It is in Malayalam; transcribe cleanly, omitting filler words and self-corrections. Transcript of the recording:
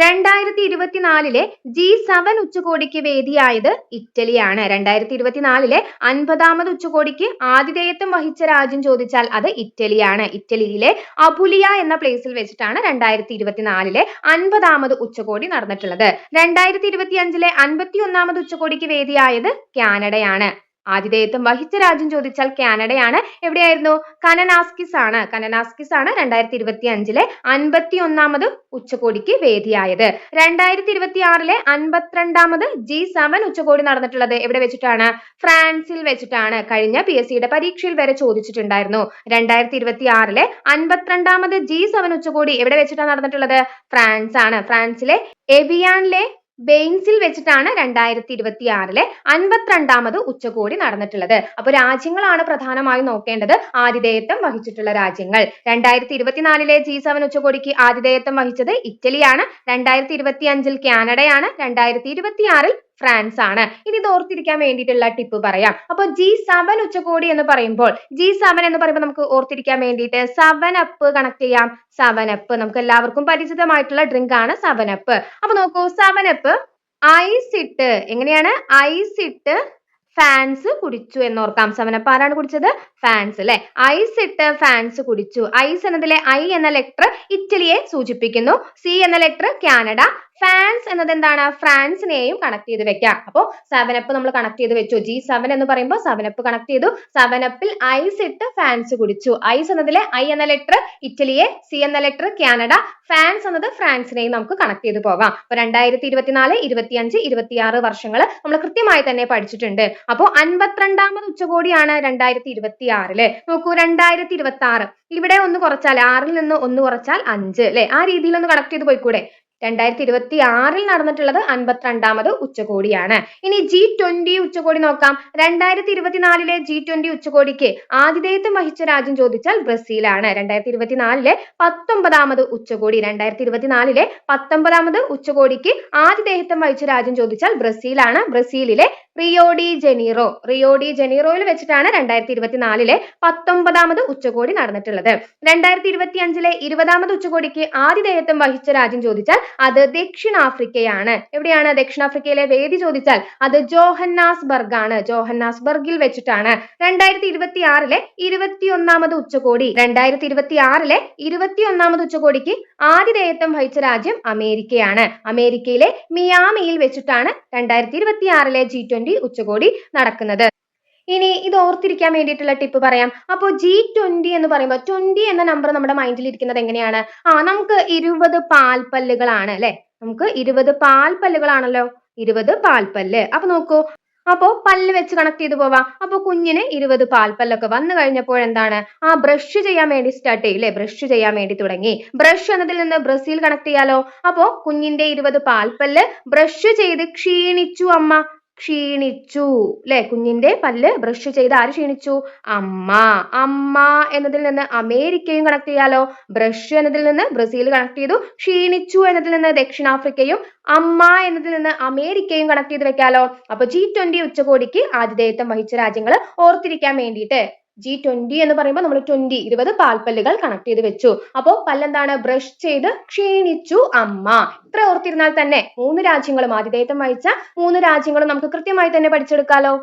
2024 G7 ഉച്ചകോടിക്ക് വേദിയായത് ഇറ്റലിയാണ്. 2024 50ാമത് ഉച്ചകോടിക്ക് ആതിഥേയത്വം വഹിച്ച രാജ്യം ചോദിച്ചാൽ അത് ഇറ്റലിയാണ്. ഇറ്റലിയിലെ അപുലിയ എന്ന പ്ലേസിൽ വെച്ചിട്ടാണ് 2024 50ാമത് ഉച്ചകോടി നടന്നിട്ടുള്ളത്. 2025 51ാമത് ഉച്ചകോടിക്ക് വേദിയായത് കാനഡയാണ്. ആതിഥേയത്വം വഹിച്ച രാജ്യം ചോദിച്ചാൽ കാനഡയാണ്. എവിടെയായിരുന്നു? കനനാസ്കിസ് ആണ്. 2025 51ാമത് ഉച്ചകോടിക്ക് വേദിയായത്. 2026 52ാമത് G7 ഉച്ചകോടി നടന്നിട്ടുള്ളത് എവിടെ വെച്ചിട്ടാണ്? ഫ്രാൻസിൽ വെച്ചിട്ടാണ്. കഴിഞ്ഞ PSCയുടെ പരീക്ഷയിൽ വരെ ചോദിച്ചിട്ടുണ്ടായിരുന്നു. 2026 52ാമത് G7 ഉച്ചകോടി എവിടെ വെച്ചിട്ടാണ് നടന്നിട്ടുള്ളത്? ഫ്രാൻസ് ആണ്. ഫ്രാൻസിലെ എവിയാനിലെ ബെയിൻസിൽ വെച്ചിട്ടാണ് 2026 52ാമത് ഉച്ചകോടി നടന്നിട്ടുള്ളത്. അപ്പോൾ രാജ്യങ്ങളാണ് പ്രധാനമായും നോക്കേണ്ടത്, ആതിഥേയത്വം വഹിച്ചിട്ടുള്ള രാജ്യങ്ങൾ. 2024 G7 ഉച്ചകോടിക്ക് ആതിഥേയത്വം വഹിച്ചത് ഇറ്റലിയാണ്. 2025 കാനഡയാണ്. 2026 ഫ്രാൻസ് ആണ്. ഇനി ഇത് ഓർത്തിരിക്കാൻ വേണ്ടിയിട്ടുള്ള ടിപ്പ് പറയാം. അപ്പോൾ G7 ഉച്ചകോടി എന്ന് പറയുമ്പോൾ നമുക്ക് ഓർത്തിരിക്കാൻ വേണ്ടിയിട്ട് 7 Up കണക്ട് ചെയ്യാം. 7 Up നമുക്ക് എല്ലാവർക്കും പരിചിതമായിട്ടുള്ള ഡ്രിങ്ക് ആണ് 7 Up. അപ്പൊ നോക്കൂ, 7 Up ഐസ് ഇട്ട്, എങ്ങനെയാണ്? ഐസ് ഇട്ട് ഫാൻസ് കുടിച്ചു എന്നോർക്കാം. 7 Up ആരാണ് കുടിച്ചത്? ഫാൻസ് അല്ലെ. ഐസ് ഇട്ട് ഫാൻസ് കുടിച്ചു. ഐസ് എന്നതിലെ I എന്ന ലെറ്റർ ഇറ്റലിയെ സൂചിപ്പിക്കുന്നു. C എന്ന ലെറ്റർ കാനഡ. ഫാൻസ് എന്നത് എന്താണ്? ഫ്രാൻസിനെയും കണക്ട് ചെയ്ത് വെക്കാം. അപ്പോൾ 7 Up നമ്മൾ കണക്ട് ചെയ്ത് വെച്ചു. G7 എന്ന് പറയുമ്പോൾ 7 Up കണക്ട് ചെയ്തു. 7 Up ഐസ് ഇട്ട് ഫാൻസ് കുടിച്ചു. ഐസ് എന്നതിലെ I എന്ന ലെറ്റർ ഇറ്റലിയെ, C എന്ന ലെറ്റർ കാനഡ, ഫാൻസ് എന്നത് ഫ്രാൻസിനെയും നമുക്ക് കണക്ട് ചെയ്ത് പോകാം. അപ്പോൾ 2024, 25, 26 വർഷങ്ങൾ നമ്മൾ കൃത്യമായി തന്നെ പഠിച്ചിട്ടുണ്ട്. അപ്പോൾ 52ാമത് ഉച്ചകോടിയാണ് 2026. നോക്കൂ, 2026 ഇവിടെ 1 കുറച്ചാൽ 6ൽ നിന്ന് 1 കുറച്ചാൽ 5 അല്ലെ, ആ രീതിയിൽ ഒന്ന് കണക്ട് ചെയ്ത് പോയിക്കൂടെ? 2026 നടന്നിട്ടുള്ളത് 52ാമത് ഉച്ചകോടിയാണ്. ഇനി G20 ഉച്ചകോടി നോക്കാം. 2024 G20 ഉച്ചകോടിക്ക് ആതിഥേയത്വം വഹിച്ച രാജ്യം ചോദിച്ചാൽ ബ്രസീലാണ്. 2024 19ാമത് ഉച്ചകോടി. 2024 19ാമത് ഉച്ചകോടിക്ക് ആതിഥേയത്വം വഹിച്ച രാജ്യം ചോദിച്ചാൽ ബ്രസീലാണ്. ബ്രസീലിലെ റിയോ ഡി ജനീറോയിൽ വെച്ചിട്ടാണ് 2024 19ാമത് ഉച്ചകോടി നടന്നിട്ടുള്ളത്. 2025 20ാമത് ഉച്ചകോടിക്ക് ആതിഥേയത്വം വഹിച്ച രാജ്യം ചോദിച്ചാൽ അത് ദക്ഷിണാഫ്രിക്കയാണ്. എവിടെയാണ്? ദക്ഷിണാഫ്രിക്കയിലെ വേദി ചോദിച്ചാൽ അത് ജോഹന്നാസ്ബർഗ് ആണ്. ജോഹന്നാസ്ബർഗിൽ വെച്ചിട്ടാണ്. 2026 21ാമത് ഉച്ചകോടി. 2026 21ാമത് ഉച്ചകോടിക്ക് ആതിഥേയത്വം വഹിച്ച രാജ്യം അമേരിക്കയാണ്. അമേരിക്കയിലെ മിയാമിയിൽ വെച്ചിട്ടാണ് 2026 G20 ഉച്ചകോടി നടക്കുന്നത്. ഇനി ഇത് ഓർത്തിരിക്കാൻ വേണ്ടിയിട്ടുള്ള ടിപ്പ് പറയാം. അപ്പോൾ G20 എന്ന് പറയുമ്പോൾ 20 എന്ന നമ്പർ നമ്മുടെ മൈൻഡിൽ ഇരിക്കുന്നത് എങ്ങനെയാണ്? നമുക്ക് 20 പാൽപ്പല്ലുകളാണ് അല്ലെ. നമുക്ക് 20 പാൽപ്പല്ലുകളാണല്ലോ. 20 പാൽപ്പല്ല്. അപ്പൊ നോക്കൂ, അപ്പോൾ പല്ല് വെച്ച് കണക്ട് ചെയ്ത് പോവാം. അപ്പോൾ കുഞ്ഞിന് 20 പാൽപ്പല്ലൊക്കെ വന്നു കഴിഞ്ഞപ്പോൾ എന്താണ്? ബ്രഷ് ചെയ്യാൻ വേണ്ടി സ്റ്റാർട്ട് ചെയ്യില്ലേ? ബ്രഷ് ചെയ്യാൻ വേണ്ടി തുടങ്ങി. ബ്രഷ് എന്നതിൽ നിന്ന് ബ്രസീൽ കണക്ട് ചെയ്യാലോ. അപ്പോൾ കുഞ്ഞിന്റെ 20 പാൽപ്പല്ല് ബ്രഷ് ചെയ്ത് ക്ഷീണിച്ചു അമ്മ. ക്ഷീണിച്ചു അല്ലെ. കുഞ്ഞിന്റെ പല്ല് ബ്രഷ് ചെയ്ത് ആര് ക്ഷീണിച്ചു? അമ്മ എന്നതിൽ നിന്ന് അമേരിക്കയും കണക്ട് ചെയ്യാലോ. ബ്രഷ് എന്നതിൽ നിന്ന് ബ്രസീൽ കണക്ട് ചെയ്തു. ക്ഷീണിച്ചു എന്നതിൽ നിന്ന് ദക്ഷിണാഫ്രിക്കയും അമ്മ എന്നതിൽ നിന്ന് അമേരിക്കയും കണക്ട് ചെയ്ത് വെക്കാലോ. അപ്പൊ G20 ഉച്ചകോടിക്ക് ആതിഥേയത്വം വഹിച്ച രാജ്യങ്ങൾ ഓർത്തിരിക്കാൻ വേണ്ടിയിട്ട് G20 എന്ന് പറയുമ്പോൾ നമ്മൾ 20 പാൽപ്പല്ലുകൾ കണക്ട് ചെയ്ത് വെച്ചു. അപ്പോൾ പല്ലെന്താണ്? ബ്രഷ് ചെയ്ത് ക്ഷീണിച്ചു അമ്മ. ഇത്ര ഓർത്തിരുന്നാൽ തന്നെ 3 രാജ്യങ്ങളും ആതിഥേയത്വം വഹിച്ച 3 രാജ്യങ്ങളും നമുക്ക് കൃത്യമായി തന്നെ പഠിച്ചെടുക്കാലോ.